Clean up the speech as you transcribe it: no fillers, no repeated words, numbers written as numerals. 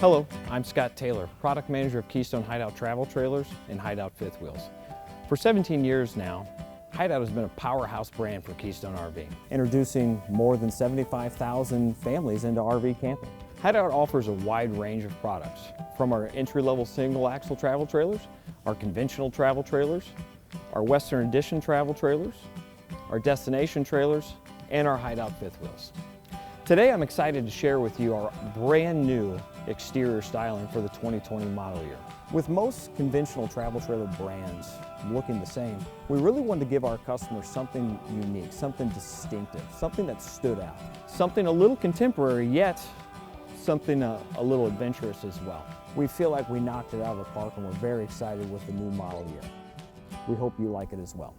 Hello, I'm Scott Taylor, Product Manager of Keystone Hideout Travel Trailers and Hideout Fifth Wheels. For 17 years now, Hideout has been a powerhouse brand for Keystone RV, introducing more than 75,000 families into RV camping. Hideout offers a wide range of products, from our entry-level single-axle travel trailers, our conventional travel trailers, our Western Edition travel trailers, our destination trailers, and our Hideout Fifth Wheels. Today I'm excited to share with you our brand new exterior styling for the 2020 model year. With most conventional travel trailer brands looking the same, we really wanted to give our customers something unique, something distinctive, something that stood out. Something a little contemporary, yet something a little adventurous as well. We feel like we knocked it out of the park and we're very excited with the new model year. We hope you like it as well.